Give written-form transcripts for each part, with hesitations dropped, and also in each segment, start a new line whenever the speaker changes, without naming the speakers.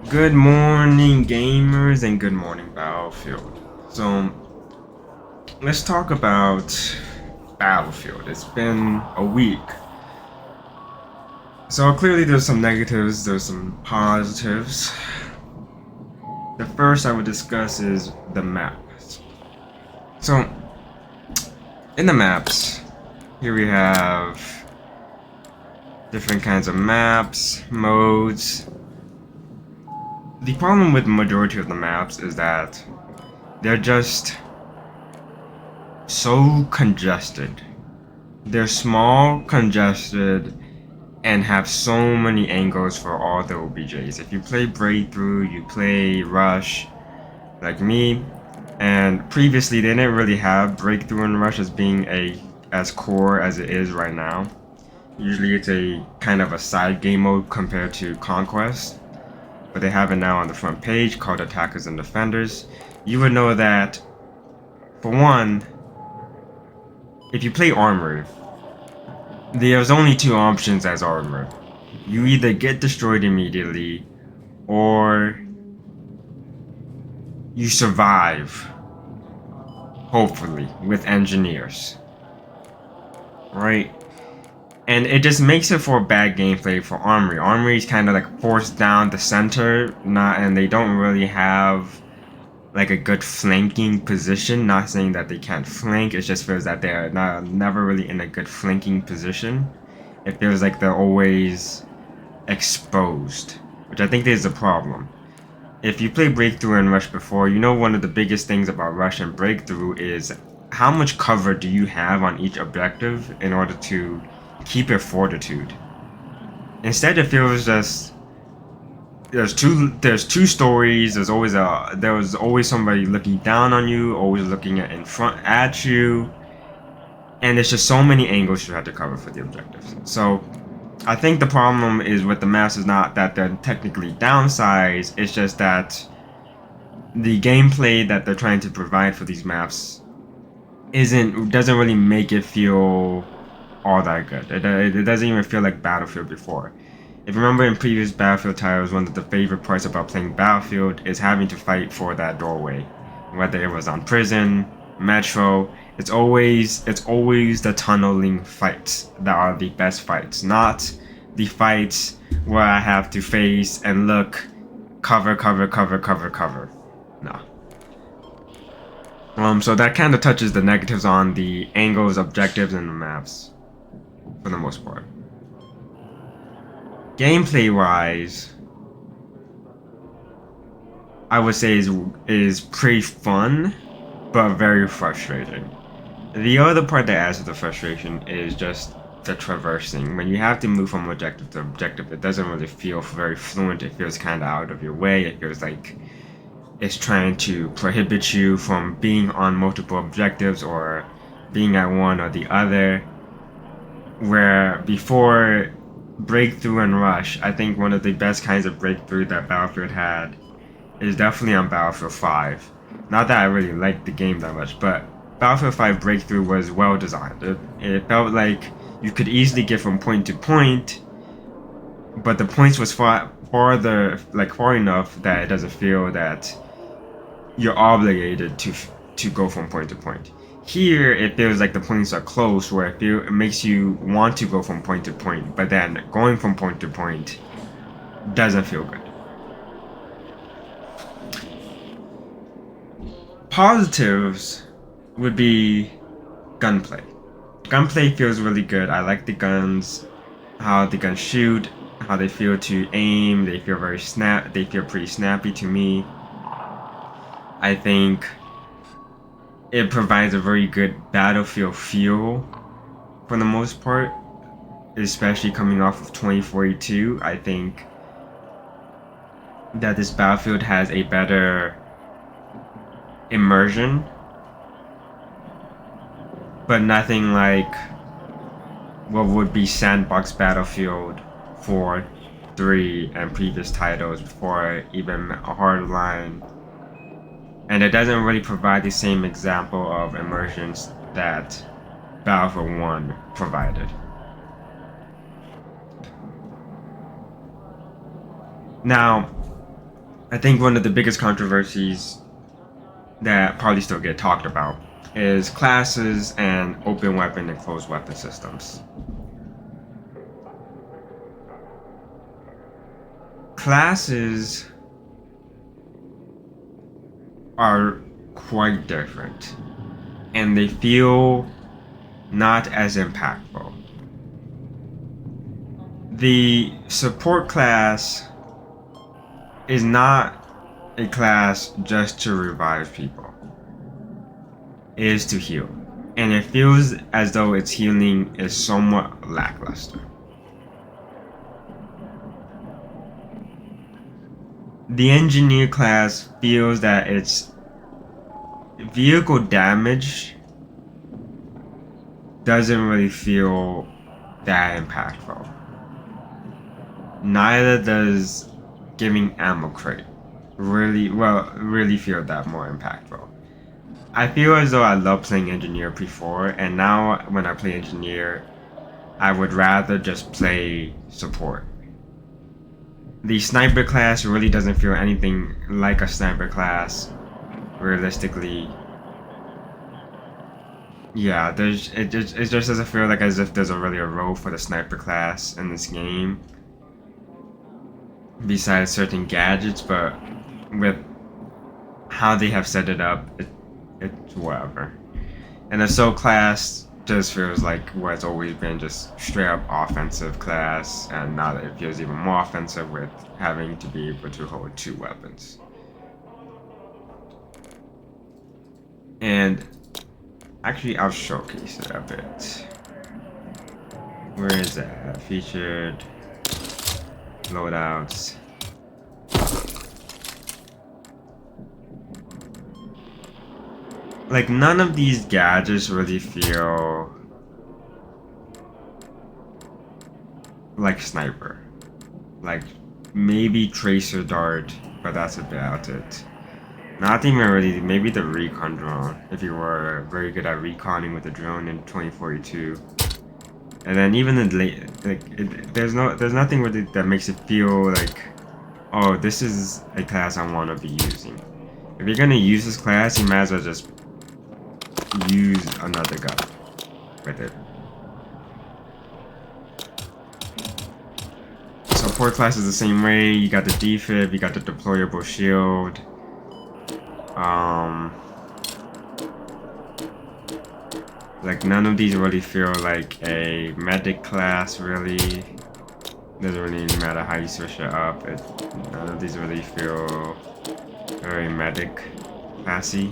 Good morning, gamers, and good morning, Battlefield. So, let's talk about Battlefield. It's been a week. So, clearly, there's some negatives, there's some positives. The first I would discuss is the maps. So, in the maps, here we have different kinds of maps, modes. The problem with the majority of the maps is that they're just so congested. They're small, congested, and have so many angles for all the OBJs. If you play Breakthrough, you play Rush, like me, and previously they didn't really have Breakthrough and Rush as being as core as it is right now. Usually it's a kind of a side game mode compared to Conquest, but they have it now on the front page called Attackers and Defenders. You would know that, for one, if you play Armored, there's only two options as Armored. You either get destroyed immediately, or you survive, hopefully, with engineers. Right? And it just makes it for bad gameplay for Armory. Armory is kind of like forced down the center, and they don't really have like a good flanking position. Not saying that they can't flank, it just feels that they're never really in a good flanking position. It feels like they're always exposed, which I think is a problem. If you play Breakthrough and Rush before, you know one of the biggest things about Rush and Breakthrough is how much cover do you have on each objective in order to keep your fortitude. Instead, it feels just there's two stories. There's always somebody looking down on you, always looking in front at you, and there's just so many angles you have to cover for the objectives. So I think the problem is with the maps is not that they're technically downsized, it's just that the gameplay that they're trying to provide for these maps doesn't really make it feel all that good. It doesn't even feel like Battlefield before. If you remember in previous Battlefield titles, one of the favorite parts about playing Battlefield is having to fight for that doorway. Whether it was on Prison, Metro, it's always the tunneling fights that are the best fights, not the fights where I have to face and look, cover, cover, cover, cover, cover. No. So that kind of touches the negatives on the angles, objectives, and the maps, for the most part. Gameplay-wise, I would say is pretty fun, but very frustrating. The other part that adds to the frustration is just the traversing. When you have to move from objective to objective, it doesn't really feel very fluent. It feels kind of out of your way. It feels like it's trying to prohibit you from being on multiple objectives or being at one or the other. Where before Breakthrough and Rush, I think one of the best kinds of breakthrough that Battlefield had is definitely on Battlefield 5. Not that I really liked the game that much, but Battlefield 5 Breakthrough was well designed. It felt like you could easily get from point to point, but the points was far enough that it doesn't feel that you're obligated to go from point to point. Here, it feels like the points are close, where it makes you want to go from point to point, but then going from point to point doesn't feel good. Positives would be gunplay. Gunplay feels really good. I like the guns, how the guns shoot, how they feel to aim. They feel They feel pretty snappy to me. I think it provides a very good Battlefield feel for the most part, especially coming off of 2042. I think that this Battlefield has a better immersion, but nothing like what would be Sandbox Battlefield 4, 3, and previous titles before even a Hardline. And it doesn't really provide the same example of immersions that Battlefield 1 provided. Now, I think one of the biggest controversies that probably still get talked about is classes and open weapon and closed weapon systems. Classes are quite different, and they feel not as impactful. The support class is not a class just to revive people. It is to heal. And it feels as though its healing is somewhat lackluster. The engineer class feels that its vehicle damage doesn't really feel that impactful. Neither does giving ammo crate really feel that more impactful. I feel as though I love playing engineer before, and now when I play engineer, I would rather just play support. The sniper class really doesn't feel anything like a sniper class, realistically. Yeah, it just doesn't feel like as if there's really a role for the sniper class in this game, besides certain gadgets, but with how they have set it up, it's whatever. And the assault class just feels like what's always been, just straight up offensive class, and now that it feels even more offensive with having to be able to hold 2 weapons. And actually, I'll showcase it a bit. Where is that? Featured loadouts. Like, none of these gadgets really feel like sniper. Like, maybe tracer dart, but that's about it. Not even really, maybe the recon drone, if you were very good at reconning with the drone in 2042. And then even the late, like, there's nothing really that makes it feel like, oh, this is a class I want to be using. If you're gonna use this class, you might as well just use another gun with it. Support class is the same way. You got the defib, you got the deployable shield. Like, none of these really feel like a medic class, really. Doesn't really matter how you switch it up. None of these really feel very medic classy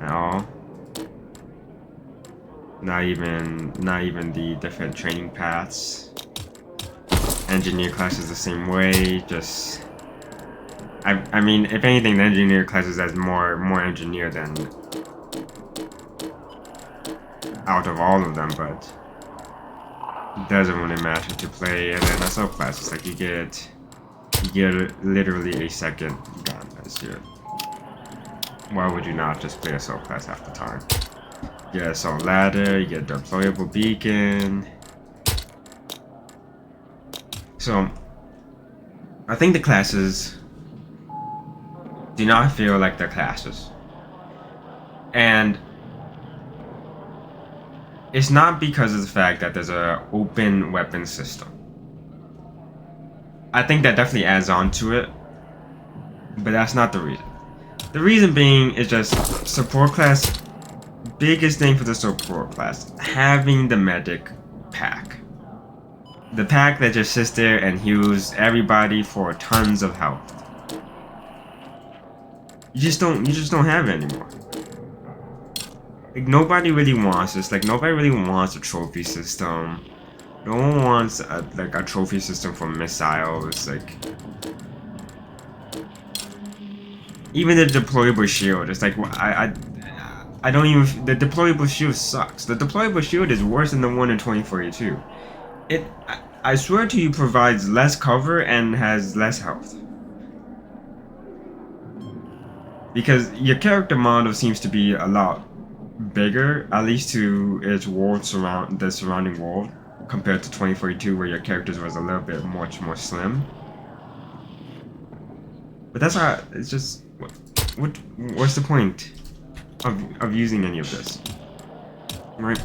at all. Not even the different training paths. Engineer class is the same way, just I mean, if anything, the engineer class is as more engineer than out of all of them, but it doesn't really matter to play. And then assault class is like you get literally a second gun as your. Why would you not just play assault class half the time? You get assault ladder, you get deployable beacon. So I think the classes do not feel like they're classes. And it's not because of the fact that there's an open weapon system. I think that definitely adds on to it, but that's not the reason. The reason being is just support class, biggest thing for the support class, having the medic pack. The pack that just sits there and heals everybody for tons of health. You just don't have it anymore. Like, nobody really wants this. Like, nobody really wants a trophy system. No one wants a trophy system for missiles. Like, even the deployable shield. It's like, I don't even. The deployable shield sucks. The deployable shield is worse than the one in 2042. I swear to you, provides less cover and has less health. Because your character model seems to be a lot bigger, at least to its world the surrounding world, compared to 2042, where your characters was a little bit much more slim. But that's how. It's just what's the point of using any of this, right?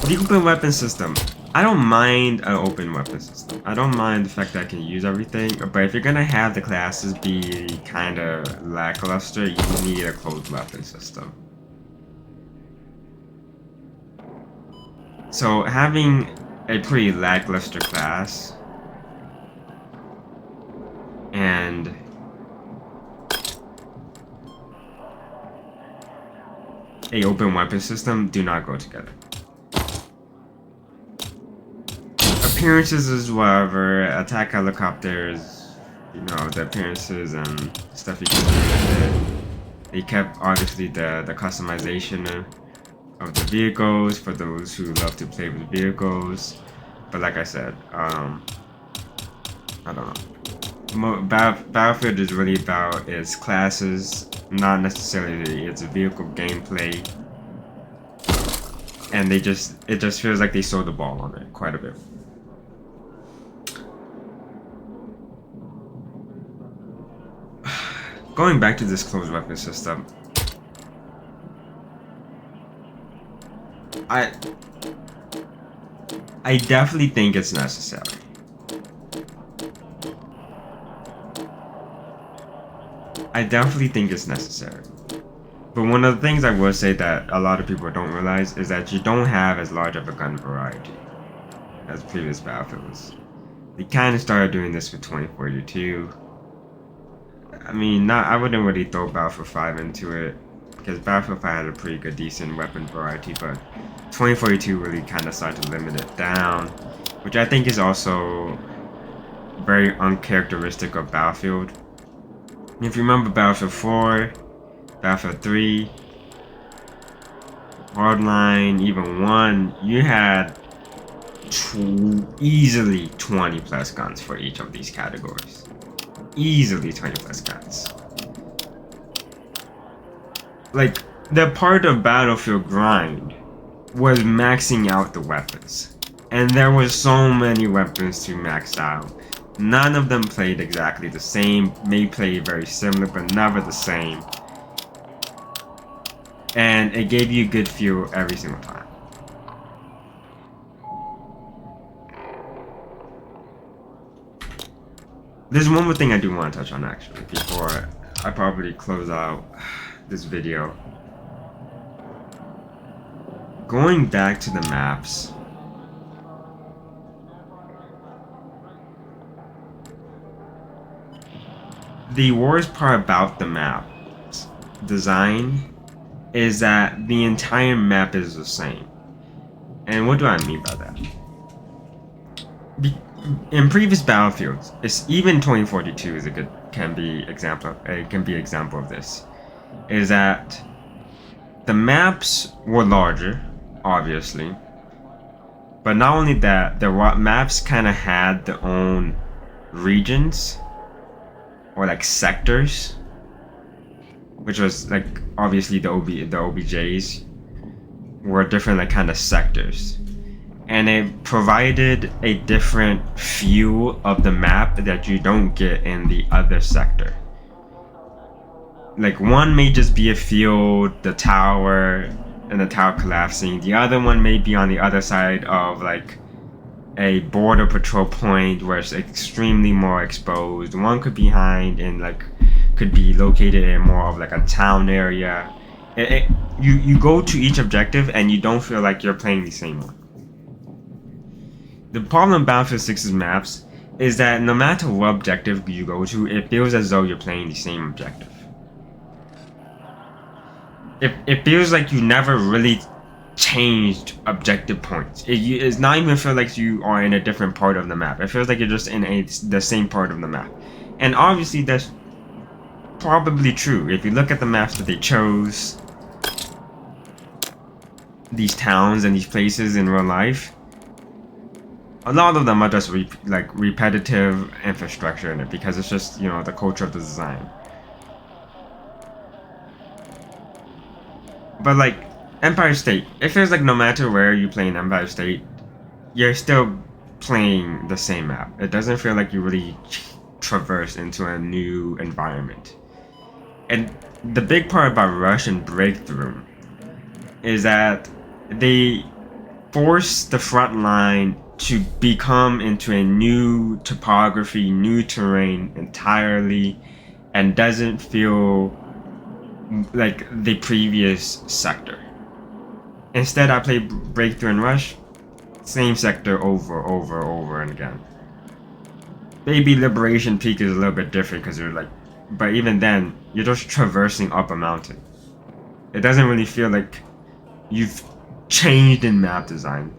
The open weapon system. I don't mind an open weapon system. I don't mind the fact that I can use everything, but if you're gonna have the classes be kind of lackluster, you need a closed weapon system. So having a pretty lackluster class and a open weapon system do not go together. Appearances is whatever. Attack helicopters, you know, the appearances and stuff you can do with it. They kept obviously the customization of the vehicles for those who love to play with vehicles. But like I said, I don't know. Battlefield is really about its classes, not necessarily its vehicle gameplay. And it just feels like they sold the ball on it quite a bit. Going back to this closed weapon system, I definitely think it's necessary. I definitely think it's necessary. But one of the things I will say that a lot of people don't realize is that you don't have as large of a gun variety as previous Battlefields. They kind of started doing this with 2042. I mean, I wouldn't really throw Battlefield 5 into it, because Battlefield 5 had a pretty good, decent weapon variety, but 2042 really kind of started to limit it down, which I think is also very uncharacteristic of Battlefield. If you remember Battlefield 4, Battlefield 3, Hardline, even 1, you had easily 20 plus guns for each of these categories. Easily 20 plus guns. Like, the part of Battlefield grind was maxing out the weapons. And there were so many weapons to max out. None of them played exactly the same, may play very similar, but never the same. And it gave you good feel every single time. There's one more thing I do want to touch on actually, before I probably close out this video. Going back to the maps. The worst part about the map design is that the entire map is the same. And what do I mean by that? In previous Battlefields, it's even 2042 is can be example of this. Is that the maps were larger, obviously, but not only that, the maps kind of had their own regions or like sectors, which was like obviously the OBJs were different like kind of sectors. And it provided a different view of the map that you don't get in the other sector. Like, one may just be a field, the tower, and the tower collapsing. The other one may be on the other side of, like, a border patrol point where it's extremely more exposed. One could be behind and, like, could be located in more of, like, a town area. You go to each objective and you don't feel like you're playing the same one. The problem with Battlefield 6's maps is that no matter what objective you go to, it feels as though you're playing the same objective. It feels like you never really changed objective points. It's not even feel like you are in a different part of the map. It feels like you're just in the same part of the map. And obviously that's probably true. If you look at the maps that they chose, these towns and these places in real life, a lot of them are just repetitive infrastructure in it because it's just, you know, the culture of the design. But like Empire State, it feels like no matter where you play in Empire State, you're still playing the same map. It doesn't feel like you really traverse into a new environment. And the big part about Rush and Breakthrough is that they force the front line to become into a new topography, new terrain entirely, and doesn't feel like the previous sector. Instead, I play Breakthrough and Rush, same sector over and again. Maybe Liberation Peak is a little bit different because you're like, but even then, you're just traversing up a mountain. It doesn't really feel like you've changed in map design.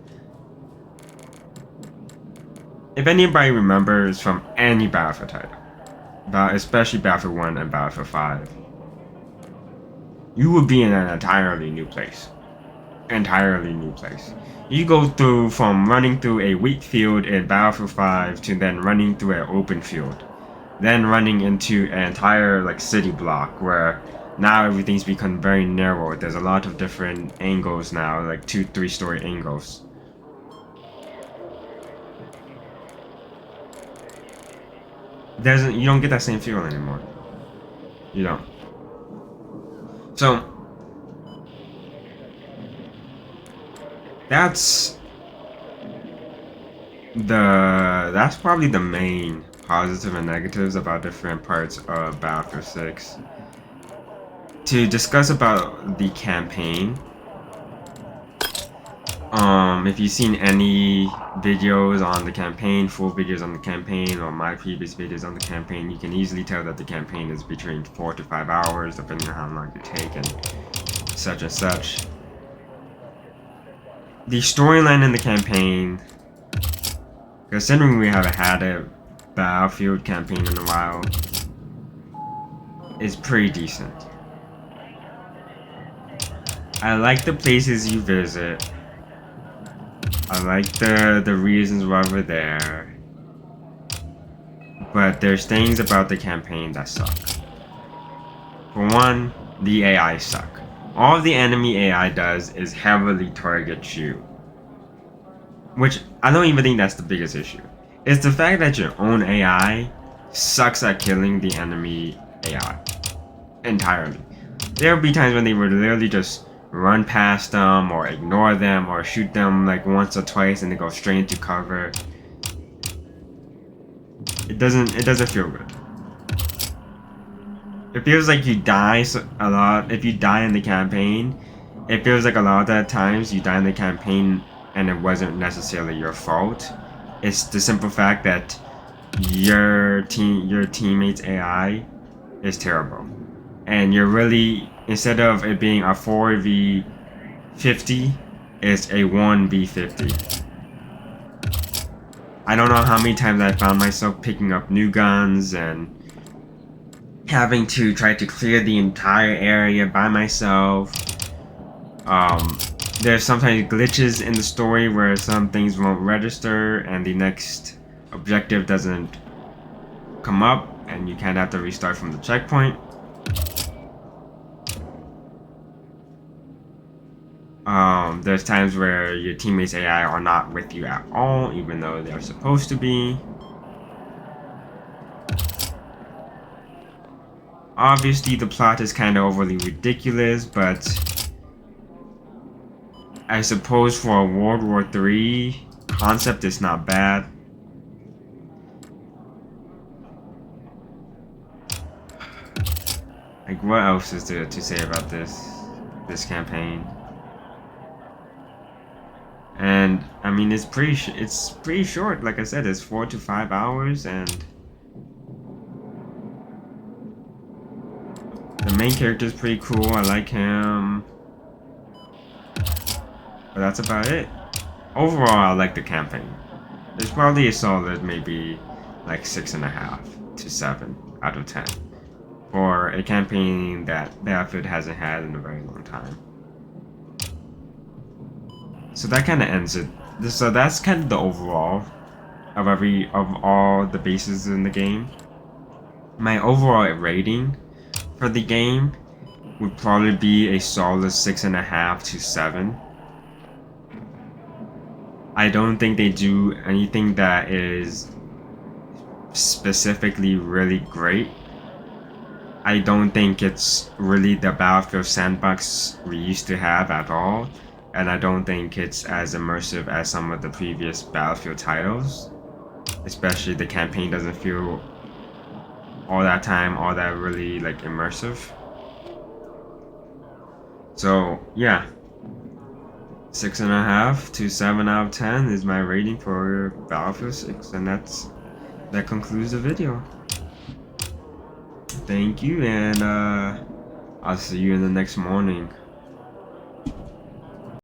If anybody remembers from any Battlefield title, especially Battlefield 1 and Battlefield 5, you would be in an entirely new place. You go through from running through a wheat field in Battlefield 5 to then running through an open field. Then running into an entire like city block where now everything's become very narrow. There's a lot of different angles now, like 2-3 story angles. You don't get that same feel anymore. You don't. So that's probably the main positives and negatives about different parts of Battlefield 6. To discuss about the campaign, if you've seen any videos on the campaign, full videos on the campaign, or my previous videos on the campaign, you can easily tell that the campaign is between 4 to 5 hours, depending on how long you take and such and such. The storyline in the campaign, considering we haven't had a Battlefield campaign in a while, is pretty decent. I like the places you visit. I like the reasons why we're there. But there's things about the campaign that suck. For one, the AI suck. All the enemy AI does is heavily target you. Which, I don't even think that's the biggest issue. It's the fact that your own AI sucks at killing the enemy AI. Entirely. There will be times when they would literally just run past them, or ignore them, or shoot them like once or twice and they go straight into cover. It doesn't feel good. It feels like you die a lot. If you die in the campaign, it feels like a lot of the times you die in the campaign and it wasn't necessarily your fault. It's the simple fact that your teammate's AI is terrible. And you're really, instead of it being a 4v50, it's a 1v50. I don't know how many times I found myself picking up new guns and having to try to clear the entire area by myself. There's sometimes glitches in the story where some things won't register and the next objective doesn't come up and you kind of have to restart from the checkpoint. There's times where your teammates' AI are not with you at all, even though they're supposed to be. Obviously, the plot is kind of overly ridiculous, but I suppose for a World War III concept, it's not bad. Like, what else is there to say about this campaign? And I mean, it's pretty short. Like I said, it's 4 to 5 hours, and the main character is pretty cool. I like him, but that's about it. Overall, I like the campaign. It's probably a solid, maybe like 6.5 to 7 out of 10 for a campaign that Battlefield hasn't had in a very long time. So that kind of ends it. So that's kind of the overall of all the bases in the game. My overall rating for the game would probably be a solid 6.5 to 7. I don't think they do anything that is specifically really great. I don't think it's really the Battlefield sandbox we used to have at all, and I don't think it's as immersive as some of the previous Battlefield titles. Especially the campaign doesn't feel all that really like immersive. So yeah, 6.5 to 7 out of 10 is my rating for Battlefield 6, and that concludes the video. Thank you, and I'll see you in the next morning.